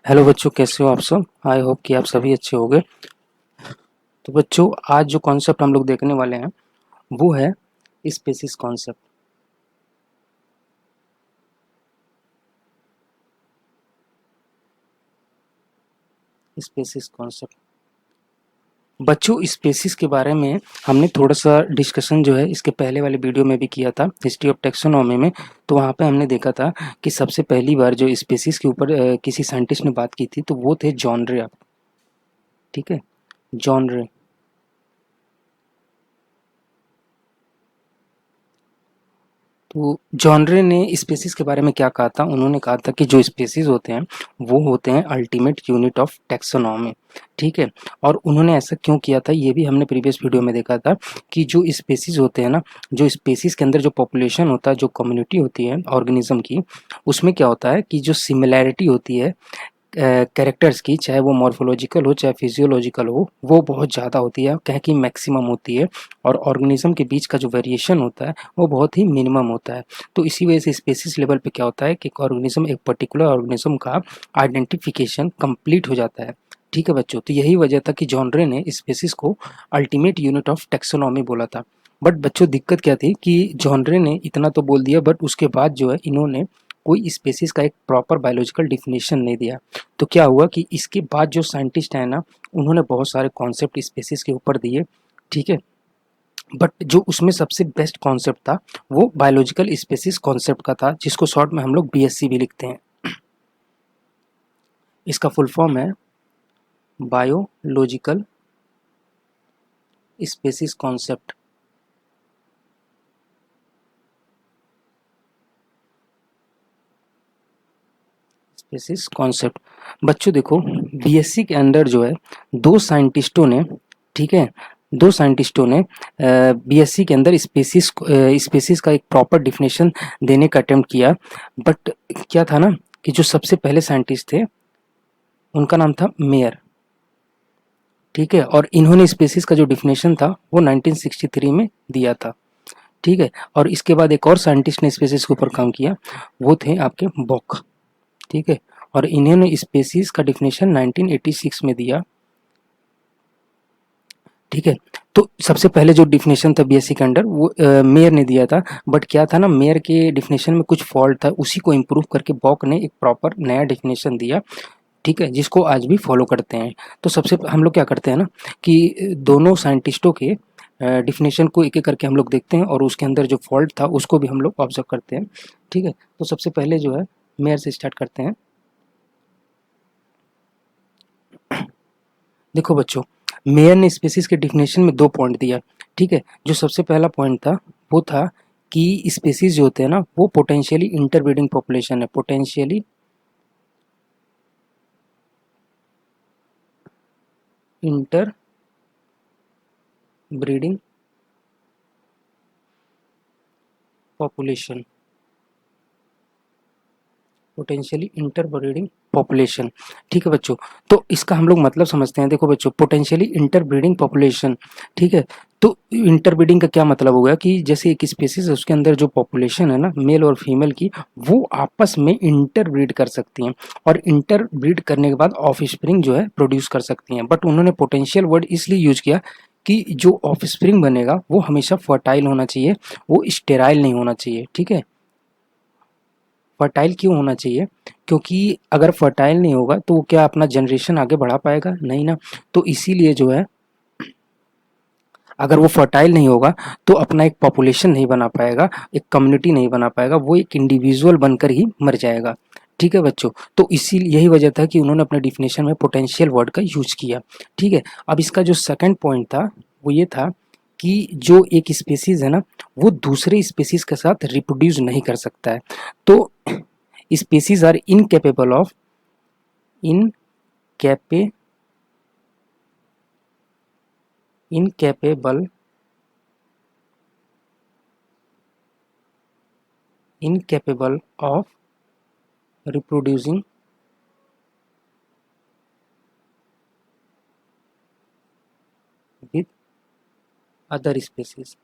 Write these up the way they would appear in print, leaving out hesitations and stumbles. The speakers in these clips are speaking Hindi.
हेलो बच्चों, कैसे हो आप सब। आई होप कि आप सभी अच्छे होंगे। तो बच्चों, आज जो कॉन्सेप्ट हम लोग देखने वाले हैं वो है स्पेसिस कॉन्सेप्ट। स्पेसिस कॉन्सेप्ट बच्चों, स्पेसिस के बारे में हमने थोड़ा सा डिस्कशन जो है इसके पहले वाले वीडियो में भी किया था, हिस्ट्री ऑफ टेक्सोनॉमी में। तो वहाँ पे हमने देखा था कि सबसे पहली बार जो स्पेसिस के ऊपर किसी साइंटिस्ट ने बात की थी तो वो थे जॉन रे। ठीक है, जॉन रे। तो जॉनरे ने स्पेसिस के बारे में क्या कहा था, उन्होंने कहा था कि जो स्पेसिस होते हैं वो होते हैं अल्टीमेट यूनिट ऑफ टेक्सोनॉमी। ठीक है, और उन्होंने ऐसा क्यों किया था ये भी हमने प्रीवियस वीडियो में देखा था कि जो स्पेसिस होते हैं ना, जो स्पेसिस के अंदर जो पॉपुलेशन होता है, जो कम्युनिटी होती है ऑर्गेनिज्म की, उसमें क्या होता है कि जो सिमिलैरिटी होती है कैरेक्टर्स की, चाहे वो मॉर्फोलॉजिकल हो चाहे फिजियोलॉजिकल हो, वो बहुत ज़्यादा होती है, कहें कि मैक्सिमम होती है। और ऑर्गेनिज्म के बीच का जो वेरिएशन होता है वो बहुत ही मिनिमम होता है। तो इसी वजह से स्पेसिस लेवल पे क्या होता है कि ऑर्गेनिज्म, एक पर्टिकुलर ऑर्गेनिज्म का आइडेंटिफिकेशन कंप्लीट हो जाता है। ठीक है बच्चों, तो यही वजह था कि जॉन रे ने स्पेसिस को अल्टीमेट यूनिट ऑफ टेक्सोनॉमी बोला था। बट बच्चों, दिक्कत क्या थी कि जॉन रे ने इतना तो बोल दिया, बट उसके बाद जो है इन्होंने कोई स्पेसिस का एक प्रॉपर बायोलॉजिकल डिफिनेशन नहीं दिया। तो क्या हुआ कि इसके बाद जो साइंटिस्ट है ना, उन्होंने बहुत सारे कॉन्सेप्ट स्पेसिस के ऊपर दिए। ठीक है, बट जो उसमें सबसे बेस्ट कॉन्सेप्ट था वो बायोलॉजिकल स्पेसिस कॉन्सेप्ट का था, जिसको शॉर्ट में हम लोग बीएससी भी लिखते हैं। इसका फुल फॉर्म है biological species concept. Species concept. बच्चों देखो, बीएससी के अंदर जो है दो साइंटिस्टों ने, ठीक है, दो साइंटिस्टों ने बीएससी के अंदर स्पेसिस का एक प्रॉपर डिफिनेशन देने का अटेम्प्ट किया। बट क्या था ना कि जो सबसे पहले साइंटिस्ट थे उनका नाम था मेयर। ठीक है, और इन्होंने स्पेसिस का जो डिफिनेशन था वो 1963 में दिया था। ठीक है, और इसके बाद एक और साइंटिस्ट ने स्पेसिस के ऊपर काम किया, वो थे आपके बॉक। ठीक है, और इन्होंने स्पेसिस का डिफिनेशन 1986 में दिया। ठीक है, तो सबसे पहले जो डिफिनेशन था बीएससी के अंडर वो मेयर ने दिया था। बट क्या था ना, मेयर के डिफिनेशन में कुछ फॉल्ट था, उसी को इम्प्रूव करके बॉक ने एक प्रॉपर नया डिफिनेशन दिया। ठीक है, जिसको आज भी फॉलो करते हैं। तो सबसे हम लोग क्या करते हैं ना कि दोनों साइंटिस्टों के डिफिनेशन को एक एक करके हम लोग देखते हैं और उसके अंदर जो फॉल्ट था उसको भी हम लोग ऑब्जर्व करते हैं। ठीक है, तो सबसे पहले जो है मेयर से स्टार्ट करते हैं। देखो बच्चों, मेयर ने स्पेसिस के डिफिनेशन में दो पॉइंट दिया। ठीक है, जो सबसे पहला पॉइंट था वो था कि स्पेसिस जो होते हैं ना वो पोटेंशियली इंटरब्रीडिंग पॉपुलेशन है। Potentially inter breeding population. Potentially interbreeding population. ठीक है बच्चों, तो इसका हम लोग मतलब समझते हैं। देखो बच्चों, पोटेंशियली इंटरब्रीडिंग पॉपुलेशन, ठीक है, तो इंटरब्रीडिंग का क्या मतलब हो गया कि जैसे एक स्पीसीज है उसके अंदर जो पॉपुलेशन है ना मेल और फीमेल की, वो आपस में इंटरब्रीड कर सकती हैं और इंटरब्रीड करने के बाद ऑफ स्प्रिंग जो है प्रोड्यूस कर सकती हैं। बट उन्होंने पोटेंशियल वर्ड इसलिए यूज किया कि जो ऑफ स्प्रिंग बनेगा वो हमेशा फर्टाइल होना चाहिए, वो स्टेराइल नहीं होना चाहिए। ठीक है, फर्टाइल क्यों होना चाहिए? क्योंकि अगर फर्टाइल नहीं होगा तो वो क्या अपना जनरेशन आगे बढ़ा पाएगा? नहीं ना। तो इसीलिए जो है, अगर वो फर्टाइल नहीं होगा तो अपना एक पॉपुलेशन नहीं बना पाएगा, एक कम्युनिटी नहीं बना पाएगा, वो एक इंडिविजुअल बनकर ही मर जाएगा। ठीक है बच्चों, तो इसी यही वजह था कि उन्होंने अपने डिफिनेशन में पोटेंशियल वर्ड का यूज किया। ठीक है, अब इसका जो सेकंड पॉइंट था वो ये था कि जो एक स्पेसीज है ना वो दूसरे स्पेसीज के साथ रिप्रोड्यूस नहीं कर सकता है। तो species are incapable incapable incapable of reproducing with other species।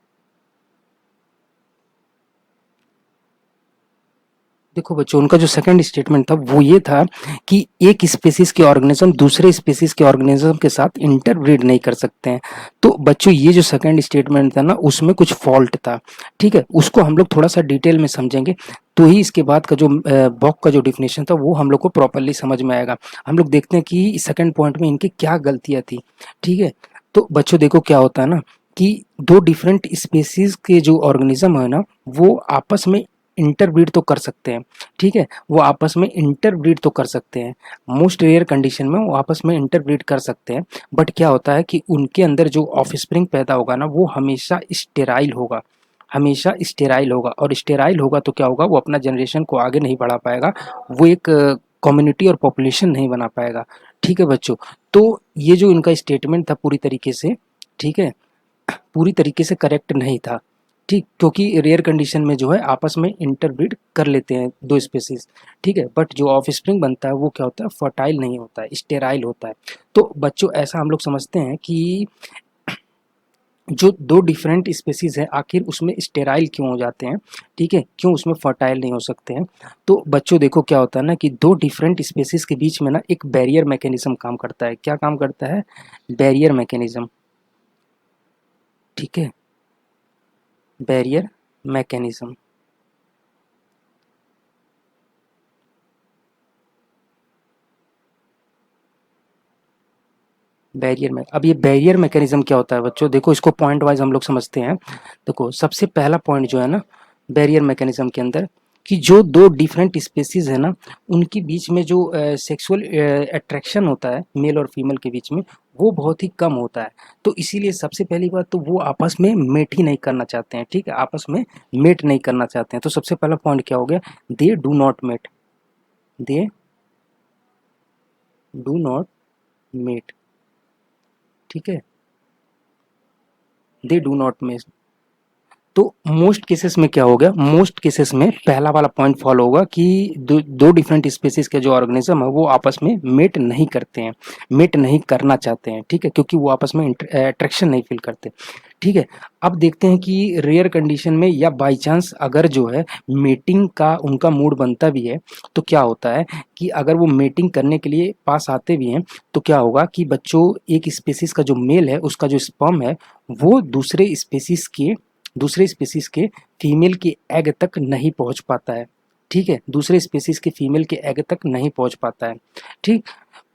देखो बच्चों, उनका जो सेकंड स्टेटमेंट था वो ये था कि एक स्पीशीज के ऑर्गेनिज्म दूसरे स्पीशीज के ऑर्गेनिज्म के साथ इंटरब्रीड नहीं कर सकते हैं। तो बच्चों ये जो सेकंड स्टेटमेंट था ना, उसमें कुछ फॉल्ट था। ठीक है, उसको हम लोग थोड़ा सा डिटेल में समझेंगे तो ही इसके बाद का जो बॉक का जो डिफिनेशन था वो हम लोग को प्रॉपरली समझ में आएगा। हम लोग देखते हैं कि सेकंड पॉइंट में इनकी क्या गलतियां थी। ठीक है, तो बच्चों देखो क्या होता है ना कि दो डिफरेंट स्पीशीज के जो ऑर्गेनिज्म है ना, वो आपस में इंटरब्रीड तो कर सकते हैं। ठीक है, वो आपस में इंटरब्रीड तो कर सकते हैं, मोस्ट रेयर कंडीशन में वो आपस में इंटरब्रीड कर सकते हैं। बट क्या होता है कि उनके अंदर जो ऑफस्प्रिंग पैदा होगा ना, वो हमेशा स्टेराइल होगा, हमेशा स्टेराइल होगा। और स्टेराइल होगा तो क्या होगा, वो अपना जनरेशन को आगे नहीं बढ़ा पाएगा, वो एक कम्युनिटी और पॉपुलेशन नहीं बना पाएगा। ठीक है बच्चों, तो ये जो इनका स्टेटमेंट था पूरी तरीके से, ठीक है, पूरी तरीके से करेक्ट नहीं था। ठीक, क्योंकि रेयर कंडीशन में जो है आपस में इंटरब्रीड कर लेते हैं दो स्पेसीज। ठीक है, बट जो ऑफ स्प्रिंग बनता है वो क्या होता है, फर्टाइल नहीं होता है, स्टेराइल होता है। तो बच्चों ऐसा हम लोग समझते हैं कि जो दो डिफरेंट स्पेसीज है आखिर उसमें स्टेराइल क्यों हो जाते हैं। ठीक है, क्यों उसमें फर्टाइल नहीं हो सकते हैं। तो बच्चों देखो क्या होता है ना कि दो डिफरेंट स्पेसीज के बीच में ना एक बैरियर मैकेनिज्म काम करता है। क्या काम करता है, बैरियर मैकेनिज्म। ठीक है, बैरियर मैकेनिज्म। बैरियर में, अब ये बैरियर मैकेनिज्म क्या होता है बच्चों, देखो इसको पॉइंट वाइज हम लोग समझते हैं। देखो सबसे पहला पॉइंट जो है ना बैरियर मैकेनिज्म के अंदर, कि जो दो डिफरेंट स्पेसीज है ना, उनके बीच में जो सेक्सुअल अट्रैक्शन होता है मेल और फीमेल के बीच में, वो बहुत ही कम होता है। तो इसीलिए सबसे पहली बात तो वो आपस में मेट ही नहीं करना चाहते हैं। ठीक है, आपस में मेट नहीं करना चाहते हैं। तो सबसे पहला पॉइंट क्या हो गया, they do not mate, they do not mate. ठीक है, दे डू नॉट मेट। तो मोस्ट केसेस में क्या हो गया, मोस्ट केसेस में पहला वाला पॉइंट फॉलो होगा कि दो डिफरेंट स्पीसीज के जो ऑर्गेनिज्म है वो आपस में मेट नहीं करते हैं, मेट नहीं करना चाहते हैं। ठीक है, क्योंकि वो आपस में अट्रैक्शन नहीं फील करते। ठीक है, अब देखते हैं कि रेयर कंडीशन में या बाई चांस अगर जो है मेटिंग का उनका मूड बनता भी है, तो क्या होता है कि अगर वो मेटिंग करने के लिए पास आते भी हैं, तो क्या होगा कि बच्चों एक स्पीसीज का जो मेल है उसका जो स्पर्म है वो दूसरे स्पीसीज के फीमेल के एग तक नहीं पहुंच पाता है। ठीक है, दूसरे स्पीसीज के फीमेल के एग तक नहीं पहुंच पाता है। ठीक,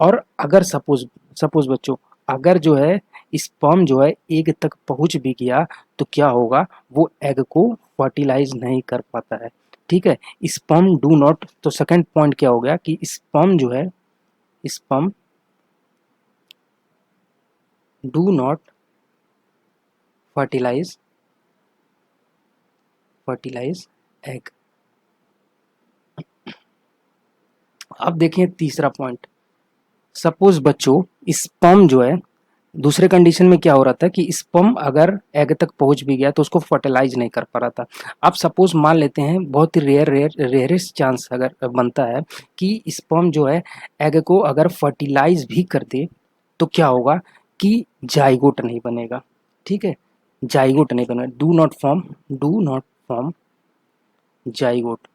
और अगर सपोज सपोज बच्चों, अगर जो है स्पर्म जो है एग तक पहुंच भी गया, तो क्या होगा, वो एग को फर्टिलाइज नहीं कर पाता है। ठीक है, स्पर्म डू नॉट, तो सेकंड पॉइंट क्या हो गया कि स्पर्म जो है, sperm do not fertilise fertilise egg. अब देखें तीसरा पॉइंट, सपोज बच्चों स्पर्म जो है, दूसरे कंडीशन में क्या हो रहा था कि स्पर्म अगर एग तक पहुंच भी गया तो उसको फर्टिलाइज नहीं कर पा रहा था। अब सपोज मान लेते हैं, बहुत ही रेयरेस्ट चांस अगर बनता है कि स्पर्म जो है एग को अगर फर्टिलाइज भी कर दे, तो क्या होगा कि जाइगोट नहीं बनेगा। ठीक है, जाइगोट नहीं बनेगा, do not form zygote,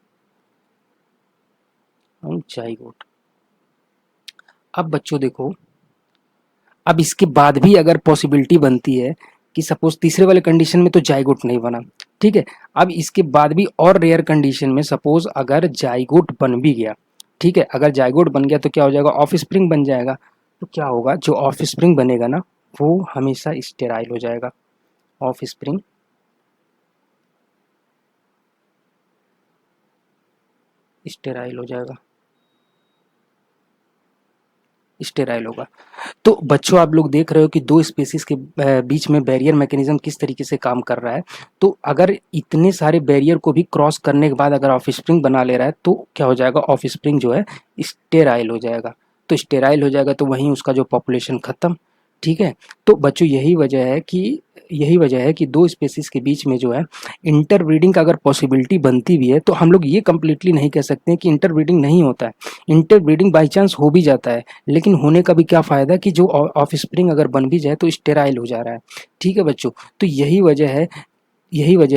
zygote. अब बच्चों देखो, अब इसके बाद भी अगर पॉसिबिलिटी बनती है कि सपोज तीसरे वाले कंडीशन में तो जाइगोट नहीं बना। ठीक है, अब इसके बाद भी और रेयर कंडीशन में सपोज अगर जाइगोट बन भी गया, ठीक है, अगर जाइगोट बन गया तो क्या हो जाएगा, ऑफ स्प्रिंग बन जाएगा। तो क्या होगा, जो ऑफ स्प्रिंग बनेगा ना वो हमेशा स्टेराइल हो जाएगा, ऑफ स्प्रिंग स्टेराइल हो जाएगा, स्टेराइल होगा। तो बच्चों आप लोग देख रहे हो कि दो स्पेसीज के बीच में बैरियर मैकेनिज्म किस तरीके से काम कर रहा है। तो अगर इतने सारे बैरियर को भी क्रॉस करने के बाद अगर ऑफस्प्रिंग बना ले रहा है, तो क्या हो जाएगा, ऑफस्प्रिंग जो है स्टेराइल हो जाएगा। तो स्टेराइल हो जाएगा तो वहीं उसका जो पॉपुलेशन खत्म। ठीक है, तो बच्चों यही वजह है कि दो स्पेसीज के बीच में जो है इंटरब्रीडिंग का अगर पॉसिबिलिटी बनती भी है, तो हम लोग ये कंप्लीटली नहीं कह सकते हैं कि इंटरब्रीडिंग नहीं होता है। इंटरब्रीडिंग बाई चांस हो भी जाता है, लेकिन होने का भी क्या फ़ायदा कि जो ऑफस्प्रिंग अगर बन भी जाए तो स्टेराइल हो जा रहा है। ठीक है बच्चों, तो यही वजह है।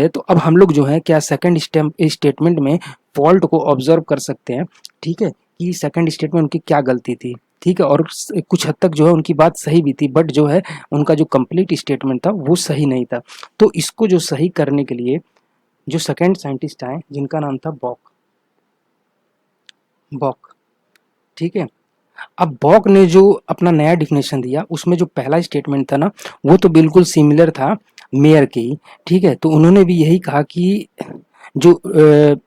तो अब हम लोग जो है क्या सेकंड स्टेटमेंट में फॉल्ट को ऑब्जर्व कर सकते हैं, ठीक है, कि सेकंड स्टेटमेंट में उनकी क्या गलती थी, ठीक है, और कुछ हद तक जो है उनकी बात सही भी थी, बट जो है उनका जो कंप्लीट स्टेटमेंट था वो सही नहीं था। तो इसको जो सही करने के लिए जो सेकंड साइंटिस्ट आए जिनका नाम था बॉक, बॉक, ठीक है। अब बॉक ने जो अपना नया डिफिनेशन दिया उसमें जो पहला स्टेटमेंट था ना वो तो बिल्कुल सिमिलर था मेयर के ही, ठीक है। तो उन्होंने भी यही कहा कि जो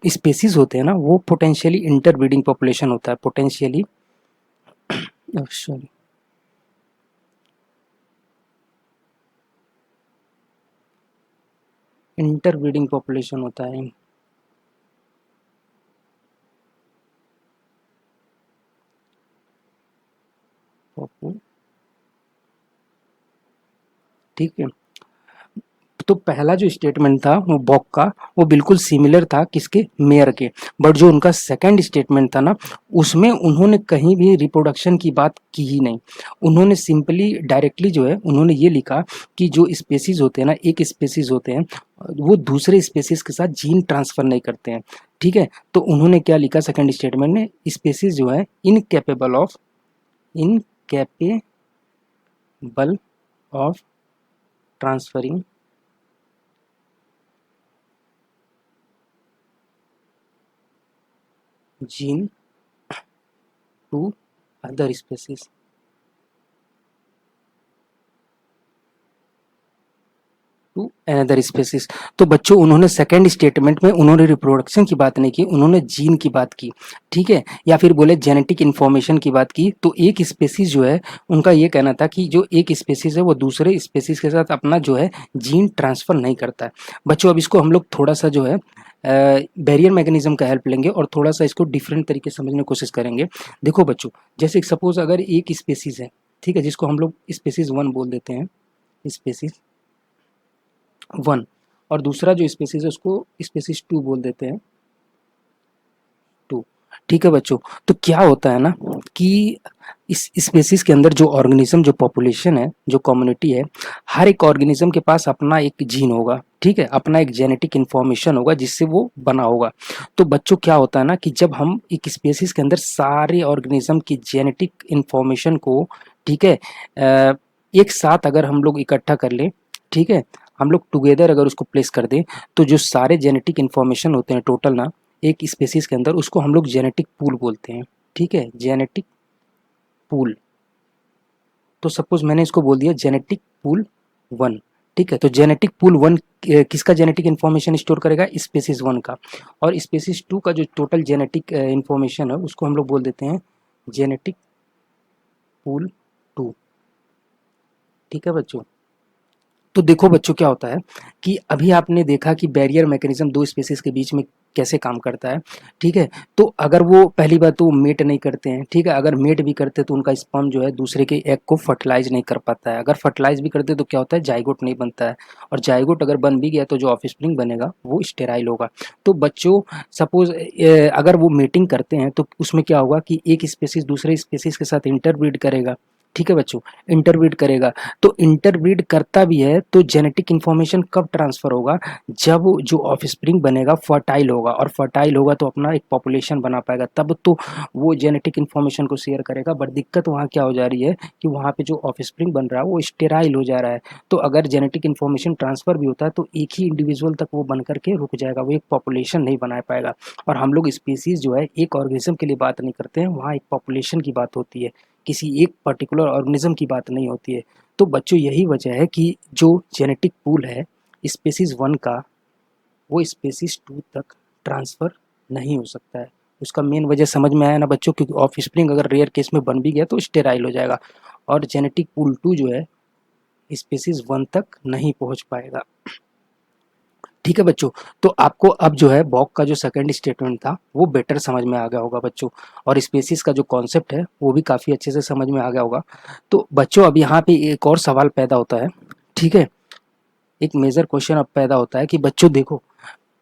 स्पेसीज होते हैं ना वो पोटेंशियली इंटरब्रीडिंग पॉपुलेशन होता है, पोटेंशियली सॉरी इंटरब्रीडिंग पॉपुलेशन होता है, ठीक है। तो पहला जो स्टेटमेंट था वो बॉक का वो बिल्कुल सिमिलर था किसके, मेयर के, बट जो उनका सेकंड स्टेटमेंट था ना उसमें उन्होंने कहीं भी रिप्रोडक्शन की बात की ही नहीं। उन्होंने सिंपली डायरेक्टली जो है उन्होंने ये लिखा कि जो स्पेसीज होते हैं ना, एक स्पेसीज होते हैं वो दूसरे स्पेसीज के साथ जीन ट्रांसफर नहीं करते हैं, ठीक है। तो उन्होंने क्या लिखा सेकंड स्टेटमेंट में, स्पेसीज जो है incapable of transferring gene to other species, to another species. तो बच्चों उन्होंने सेकंड स्टेटमेंट में उन्होंने रिप्रोडक्शन की बात नहीं की, उन्होंने जीन की बात की, ठीक है, या फिर बोले जेनेटिक इन्फॉर्मेशन की बात की। तो एक स्पेसीज जो है उनका ये कहना था कि जो एक स्पेसीज है वो दूसरे स्पेसीज के साथ अपना जो है जीन ट्रांसफर नहीं करता है। बच्चों अब इसको हम लोग थोड़ा सा जो है बैरियर मैकेनिज्म का हेल्प लेंगे और थोड़ा सा इसको डिफरेंट तरीके से समझने की कोशिश करेंगे। देखो बच्चों, जैसे सपोज अगर एक स्पेसीज है, ठीक है, जिसको हम लोग स्पेसीज वन बोल देते हैं, स्पेसीज वन, और दूसरा जो स्पेसीज है उसको स्पेसीज टू बोल देते हैं, टू, ठीक है बच्चों। तो क्या होता है ना कि इस स्पेसीज के अंदर जो ऑर्गेनिज्म, जो पॉपुलेशन है, जो कम्युनिटी है, हर एक ऑर्गेनिज्म के पास अपना एक जीन होगा, ठीक है, अपना एक जेनेटिक इन्फॉर्मेशन होगा जिससे वो बना होगा। तो बच्चों क्या होता है ना कि जब हम एक स्पेसीज के अंदर सारे ऑर्गेनिज्म की जेनेटिक इन्फॉर्मेशन को, ठीक है, एक साथ अगर हम लोग इकट्ठा कर लें, ठीक है, हम लोग टुगेदर अगर उसको प्लेस कर दें तो जो सारे जेनेटिक इन्फॉर्मेशन होते हैं टोटल ना एक स्पेसीज के अंदर, उसको हम लोग जेनेटिक पूल बोलते हैं, ठीक है, जेनेटिक पूल। तो सपोज मैंने इसको बोल दिया जेनेटिक पूल वन, ठीक है। तो जेनेटिक पूल वन किसका जेनेटिक इन्फॉर्मेशन स्टोर करेगा, स्पेसीज वन का, और स्पेसीज टू का जो टोटल जेनेटिक इन्फॉर्मेशन है उसको हम लोग बोल देते हैं जेनेटिक पूल टू, ठीक है बच्चों। तो देखो बच्चों क्या होता है कि अभी आपने देखा कि बैरियर मैकेनिज्म दो स्पेसीज के बीच में कैसे काम करता है, ठीक है। तो अगर वो पहली बात तो मेट नहीं करते हैं, ठीक है, अगर मेट भी करते तो उनका स्पर्म जो है दूसरे के एग को फर्टिलाइज नहीं कर पाता है, अगर फर्टिलाइज भी करते तो क्या होता है, जाइगोट नहीं बनता है, और जाइगोट अगर बन भी गया तो जो ऑफस्प्रिंग बनेगा वो स्टेराइल होगा। तो बच्चों सपोज अगर वो मेटिंग करते हैं तो उसमें क्या होगा कि एक स्पेसीज दूसरे स्पेसीज के साथ इंटरब्रीड करेगा, ठीक है बच्चों, इंटरब्रीड करेगा। तो इंटरब्रीड करता भी है तो जेनेटिक इन्फॉर्मेशन कब ट्रांसफर होगा, जब जो ऑफस्प्रिंग बनेगा फर्टाइल होगा, और फर्टाइल होगा तो अपना एक पॉपुलेशन बना पाएगा, तब तो वो जेनेटिक इन्फॉर्मेशन को शेयर करेगा। बट दिक्कत वहाँ क्या हो जा रही है कि वहाँ पे जो ऑफस्प्रिंग बन रहा है वो स्टेराइल हो जा रहा है। तो अगर जेनेटिक इन्फॉर्मेशन ट्रांसफर भी होता है तो एक ही इंडिविजुअल तक वो बन करके रुक जाएगा, वो एक पॉपुलेशन नहीं बना पाएगा। और हम लोग स्पीसीज जो है एक ऑर्गेनिज्म के लिए बात नहीं करते हैं, वहाँ एक पॉपुलेशन की बात होती है, किसी एक पर्टिकुलर ऑर्गेनिज्म की बात नहीं होती है। तो बच्चों यही वजह है कि जो जेनेटिक पूल है स्पेसीज वन का वो स्पेसीज टू तक ट्रांसफ़र नहीं हो सकता है। उसका मेन वजह समझ में आया ना बच्चों, क्योंकि ऑफस्प्रिंग अगर रेयर केस में बन भी गया तो स्टेराइल हो जाएगा, और जेनेटिक पूल टू जो है स्पेसीज वन तक नहीं पहुंच पाएगा, ठीक है बच्चों। तो आपको अब जो है बॉक का जो सेकंड स्टेटमेंट था वो बेटर समझ में आ गया होगा बच्चों, और स्पेसीज का जो कॉन्सेप्ट है वो भी काफ़ी अच्छे से समझ में आ गया होगा। तो बच्चों अब यहाँ पे एक और सवाल पैदा होता है, ठीक है, एक मेजर क्वेश्चन अब पैदा होता है कि बच्चों देखो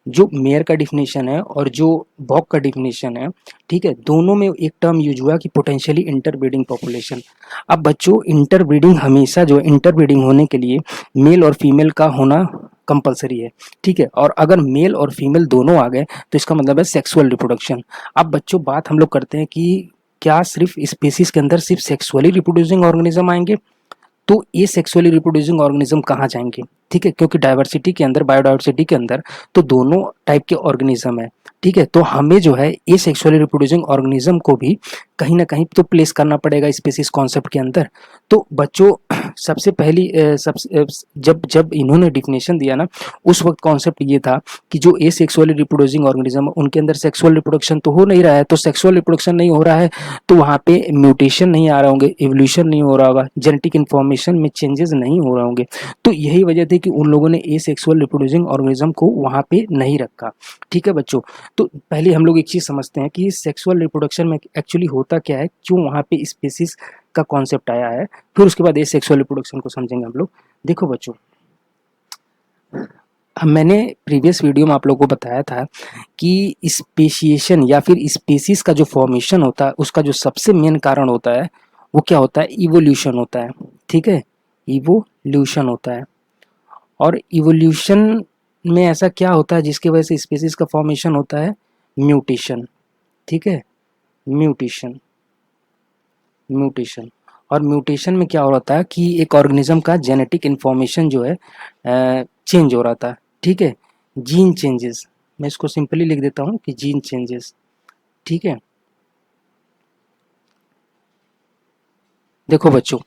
जो मेयर का डिफिनेशन है और जो बॉक का डिफिनेशन है, ठीक है, दोनों में एक टर्म यूज हुआ कि पोटेंशियली इंटरब्रीडिंग पॉपुलेशन। अब बच्चों इंटरब्रीडिंग हमेशा जो इंटरब्रीडिंग होने के लिए मेल और फीमेल का होना कंपलसरी है, ठीक है। और अगर मेल और फीमेल दोनों आ गए तो इसका मतलब है सेक्सुअल रिप्रोडक्शन। अब बच्चों बात हम लोग करते हैं कि क्या सिर्फ स्पीसीज के अंदर सिर्फ सेक्सुअली रिप्रोड्यूसिंग ऑर्गेनिज्म आएंगे, तो ये सेक्सुअली रिप्रोड्यूसिंग ऑर्गेनिज्म कहाँ जाएंगे, ठीक है, क्योंकि डाइवर्सिटी के अंदर, बायोडाइवर्सिटी के अंदर तो दोनों टाइप के ऑर्गेनिज्म है, ठीक है। तो हमें जो है ये सेक्सुअली रिप्रोड्यूसिंग ऑर्गेनिज्म को भी कहीं ना कहीं तो प्लेस करना पड़ेगा स्पीसीज कॉन्सेप्ट के अंदर। तो बच्चों सबसे पहली जब जब इन्होंने डिफिनेशन दिया ना, उस वक्त कॉन्सेप्ट ये था कि जो ए सेक्सुअली रिप्रोड्यूसिंग ऑर्गेनिज्म उनके अंदर सेक्सुअल रिप्रोडक्शन तो हो नहीं रहा है, तो सेक्सुअल रिप्रोडक्शन नहीं हो रहा है तो वहाँ पे म्यूटेशन नहीं आ रहे होंगे, इवोल्यूशन नहीं हो रहा होगा, जेनेटिक इन्फॉर्मेशन में चेंजेस नहीं हो रहे होंगे। तो यही वजह थी कि उन लोगों ने ए सेक्सुअल रिप्रोड्यूसिंग ऑर्गेनिज्म को वहाँ पे नहीं रखा, ठीक है बच्चों। तो पहले हम लोग एक चीज़ समझते हैं कि सेक्सुअल रिप्रोडक्शन में एक्चुअली होता क्या है, क्यों वहाँ पे स्पीसीज का कॉन्सेप्ट आया है, फिर उसके बाद ए सेक्सुअल रिप्रोडक्शन को समझेंगे हम लोग। देखो बच्चों, मैंने प्रीवियस वीडियो में आप लोगों को बताया था कि स्पेशिएशन या फिर स्पीसीज का जो फॉर्मेशन होता है उसका जो सबसे मेन कारण होता है वो क्या होता है, इवोल्यूशन होता है, ठीक है, इवोल्यूशन होता है। और इवोल्यूशन में ऐसा क्या होता है जिसकी वजह से स्पीसीज का फॉर्मेशन होता है, म्यूटेशन, ठीक है, म्यूटेशन, म्यूटेशन। और म्यूटेशन में क्या हो रहा था कि एक ऑर्गेनिज्म का जेनेटिक इन्फॉर्मेशन जो है चेंज हो रहा था, ठीक है, जीन चेंजेस। मैं इसको सिंपली लिख देता हूँ कि जीन चेंजेस, ठीक है। देखो बच्चों,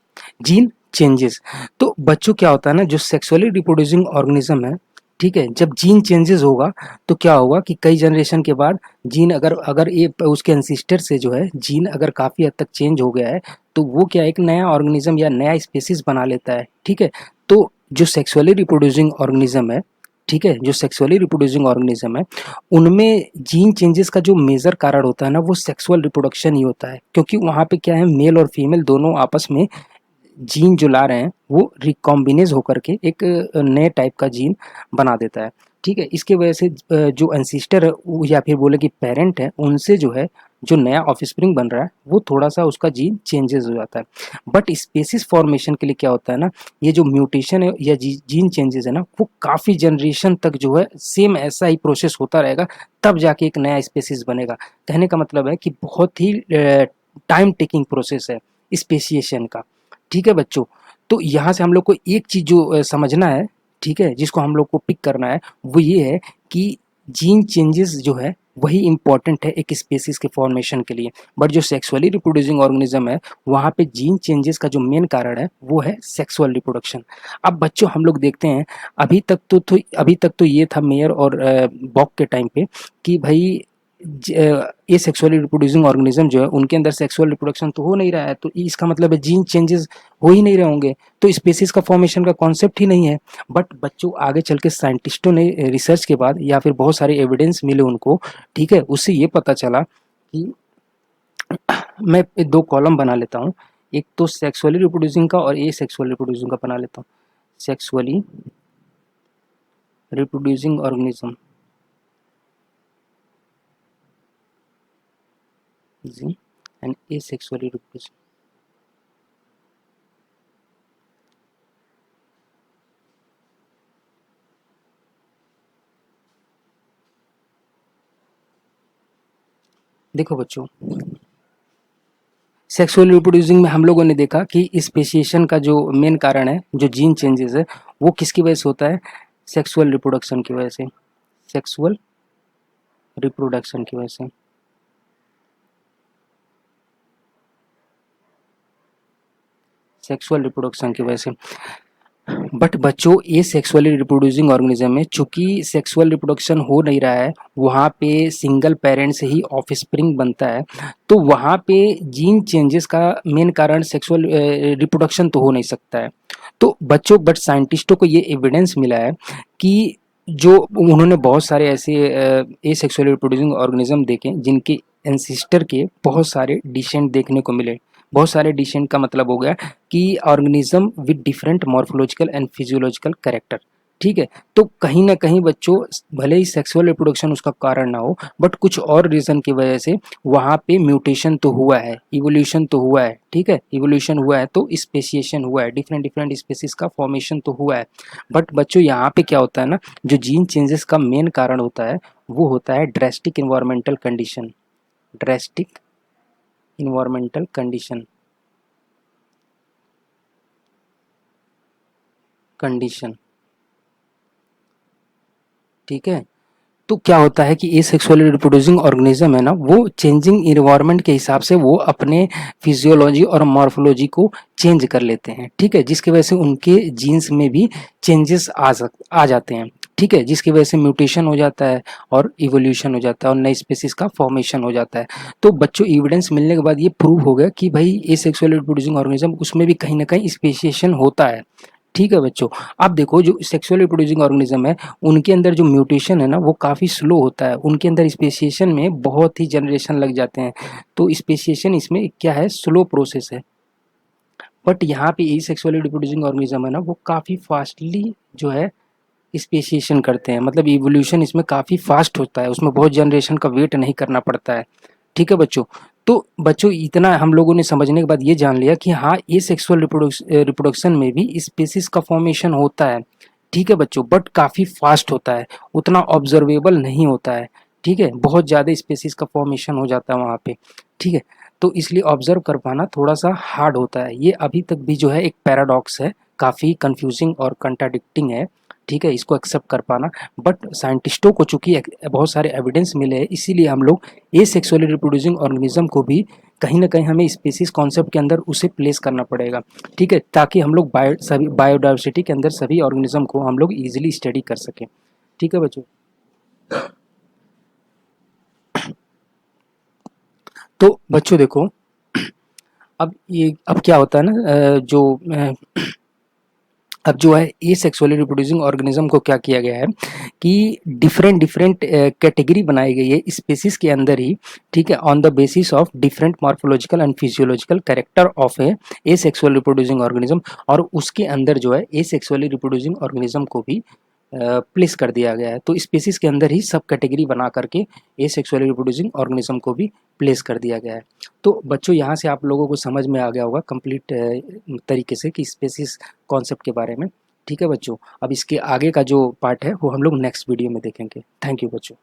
जीन चेंजेस, तो बच्चों क्या होता है ना, जो सेक्सुअली रिप्रोड्यूसिंग ऑर्गेनिज्म है, ठीक है, जब जीन चेंजेस होगा तो क्या होगा कि कई जनरेशन के बाद जीन अगर अगर ये उसके एंसिस्टर से जो है जीन अगर काफ़ी हद तक चेंज हो गया है तो वो क्या एक नया ऑर्गेनिज्म या नया स्पीसीज बना लेता है, ठीक है। तो जो सेक्सुअली रिप्रोड्यूसिंग ऑर्गेनिज्म है, ठीक है, जो सेक्सुअली रिप्रोड्यूसिंग ऑर्गेनिज्म है उनमें जीन चेंजेस का जो मेजर कारण होता है ना वो सेक्सुअल रिप्रोडक्शन ही होता है, क्योंकि वहाँ पे क्या है, मेल और फीमेल दोनों आपस में जीन जो ला रहे हैं वो रिकॉम्बिनेज होकर के एक नए टाइप का जीन बना देता है, ठीक है। इसके वजह से जो एंसिस्टर है या फिर बोले कि पेरेंट है उनसे जो है जो नया ऑफस्प्रिंग बन रहा है वो थोड़ा सा उसका जीन चेंजेस हो जाता है। बट स्पेसिस फॉर्मेशन के लिए क्या होता है ना, ये जो म्यूटेशन है या जीन चेंजेस है ना वो काफ़ी जनरेशन तक जो है सेम ऐसा ही प्रोसेस होता रहेगा, तब जाके एक नया स्पेसिस बनेगा। कहने का मतलब है कि बहुत ही टाइम टेकिंग प्रोसेस है स्पेसिएशन का, ठीक है बच्चों। तो यहाँ से हम लोग को एक चीज़ जो समझना है, ठीक है, जिसको हम लोग को पिक करना है वो ये है कि जीन चेंजेस जो है वही इंपॉर्टेंट है एक स्पीसीज के फॉर्मेशन के लिए। बट जो सेक्सुअली रिप्रोड्यूसिंग ऑर्गेनिज्म है वहाँ पे जीन चेंजेस का जो मेन कारण है वो है सेक्सुअल रिप्रोडक्शन। अब बच्चों हम लोग देखते हैं अभी तक तो ये था मेयर और बॉक के टाइम पे कि भाई ये सेक्सुअली रिप्रोड्यूसिंग ऑर्गेनिज्म जो है उनके अंदर सेक्सुअल रिप्रोडक्शन तो हो नहीं रहा है, तो इसका मतलब है जीन चेंजेस हो ही नहीं रहे होंगे, तो स्पेसीज का फॉर्मेशन का कॉन्सेप्ट ही नहीं है। बट बच्चों आगे चल के साइंटिस्टों ने रिसर्च के बाद या फिर बहुत सारे एविडेंस मिले उनको, ठीक है, उससे ये पता चला कि मैं दो कॉलम बना लेता हूँ, एक तो सेक्सुअली रिप्रोड्यूसिंग का और ए सेक्सुअल रिप्रोड्यूसिंग का बना लेता हूँ। सेक्सुअली रिप्रोड्यूसिंग ऑर्गेनिज्म जी एंड ए सेक्सुअली रिप्रोड्यूसिंग। देखो बच्चों, सेक्सुअल रिप्रोड्यूसिंग में हम लोगों ने देखा कि स्पेसिएशन का जो मेन कारण है, जो जीन चेंजेस है वो किसकी वजह से होता है, सेक्सुअल रिप्रोडक्शन की वजह से, सेक्सुअल रिप्रोडक्शन की वजह से, सेक्सुअल रिप्रोडक्शन की वजह से। बट बच्चों ये सेक्सुअली रिप्रोड्यूसिंग ऑर्गेनिज्म में चूंकि सेक्सुअल रिप्रोडक्शन हो नहीं रहा है, वहाँ पे सिंगल पेरेंट से ही ऑफस्प्रिंग बनता है, तो वहाँ पे जीन चेंजेस का मेन कारण सेक्सुअल रिप्रोडक्शन तो हो नहीं सकता है। तो बच्चों बट साइंटिस्टों को ये एविडेंस मिला है कि जो उन्होंने बहुत सारे ऐसे ए सेक्सुअली रिप्रोड्यूसिंग ऑर्गेनिज्म देखे जिनके एंसिस्टर के बहुत सारे डिसेंट देखने को मिले। बहुत सारे डिसेंट का मतलब हो गया कि organism with different morphological and physiological character, ठीक है। तो कहीं न कहीं बच्चों भले ही सेक्सुअल रिप्रोडक्शन उसका कारण ना हो, बट कुछ और रीज़न की वजह से वहाँ पे म्यूटेशन तो हुआ है, इवोल्यूशन तो हुआ है, ठीक है? इवोल्यूशन हुआ है तो स्पेसिएशन हुआ है, डिफरेंट-डिफरेंट स्पेसीज़ का फॉर्मेशन तो हुआ है। बट बच्चों यहाँ पे क्या होता है ना, जो जीन चेंजेस का मेन कारण होता है, वो होता है drastic environmental condition, drastic environmental condition, condition, ठीक है? तो क्या होता है कि एसेक्सुअली रिप्रोड्यूसिंग ऑर्गेनिज्म है ना, वो चेंजिंग इन्वायरमेंट के हिसाब से वो अपने फिजियोलॉजी और मॉर्फोलॉजी को चेंज कर लेते हैं, ठीक है? जिसकी वजह से उनके जीन्स में भी चेंजेस आ जाते हैं, ठीक है? जिसकी वजह से म्यूटेशन हो जाता है और इवोल्यूशन हो जाता है और नई स्पीसीज का फॉर्मेशन हो जाता है। तो बच्चों एविडेंस मिलने के बाद ये प्रूव हो गया कि भाई एसेक्सुअली रिप्रोड्यूसिंग ऑर्गेनिज्म उसमें भी कहीं न कहीं स्पेसिएशन होता है। ठीक है बच्चों, अब देखो जो सेक्सुअली प्रोड्यूसिंग ऑर्गेनिज्म है, उनके अंदर जो म्यूटेशन है ना वो काफ़ी स्लो होता है, उनके अंदर स्पेसिएशन में बहुत ही जनरेशन लग जाते हैं, तो स्पेसिएशन इसमें क्या है, स्लो प्रोसेस है। बट यहाँ पे ये सेक्सुअली रिप्रोड्यूसिंग ऑर्गेनिज्म है ना वो काफ़ी फास्टली जो है स्पेसिएशन करते हैं, मतलब इवोल्यूशन इसमें काफ़ी फास्ट होता है, उसमें बहुत जनरेशन का वेट नहीं करना पड़ता है। ठीक है बच्चों, तो बच्चों इतना हम लोगों ने समझने के बाद ये जान लिया कि हाँ ये सेक्सुअल रिप्रोडक्शन में भी स्पेसिस का फॉर्मेशन होता है। ठीक है बच्चों, बट काफ़ी फास्ट होता है, उतना ऑब्जर्वेबल नहीं होता है। ठीक है, बहुत ज़्यादा स्पेसिस का फॉर्मेशन हो जाता है वहाँ पे। ठीक है, तो इसलिए ऑब्जर्व कर पाना थोड़ा सा हार्ड होता है, ये अभी तक भी जो है एक पैराडॉक्स है, काफ़ी कंफ्यूजिंग और कंट्राडिक्टिंग है। ठीक है, इसको एक्सेप्ट कर पाना, बट साइंटिस्टों को चूंकि बहुत सारे एविडेंस मिले हैं, इसीलिए हम लोग ए सेक्सुअली रिप्रोड्यूसिंग ऑर्गेनिज्म को भी कहीं ना कहीं हमें स्पीसीज कॉन्सेप्ट के अंदर उसे प्लेस करना पड़ेगा। ठीक है, ताकि हम लोग सभी बायोडाइवर्सिटी के अंदर सभी ऑर्गेनिज्म को हम लोग इजीली स्टडी कर सकें। ठीक है बच्चों, तो बच्चों देखो, अब क्या होता है ना, अब जो है ये सेक्सुअली रिप्रोड्यूसिंग ऑर्गेनिज्म को क्या किया गया है कि डिफरेंट डिफरेंट कैटेगरी बनाई गई है स्पेसिस के अंदर ही। ठीक है, on the basis of different morphological and physiological character of A sexual reproducing organism, और उसके अंदर जो है ए सेक्सुअली रिप्रोड्यूसिंग ऑर्गेनिज्म को भी प्लेस कर दिया गया है। तो स्पेसिस के अंदर ही सब कैटेगरी बना करके ए सेक्सुअली रिप्रोड्यूसिंग ऑर्गेनिज्म को भी प्लेस कर दिया गया है। तो बच्चों यहाँ से आप लोगों को समझ में आ गया होगा कंप्लीट तरीके से कि स्पेसिस कॉन्सेप्ट के बारे में। ठीक है बच्चों, अब इसके आगे का जो पार्ट है वो हम लोग नेक्स्ट वीडियो में देखेंगे। थैंक यू बच्चों।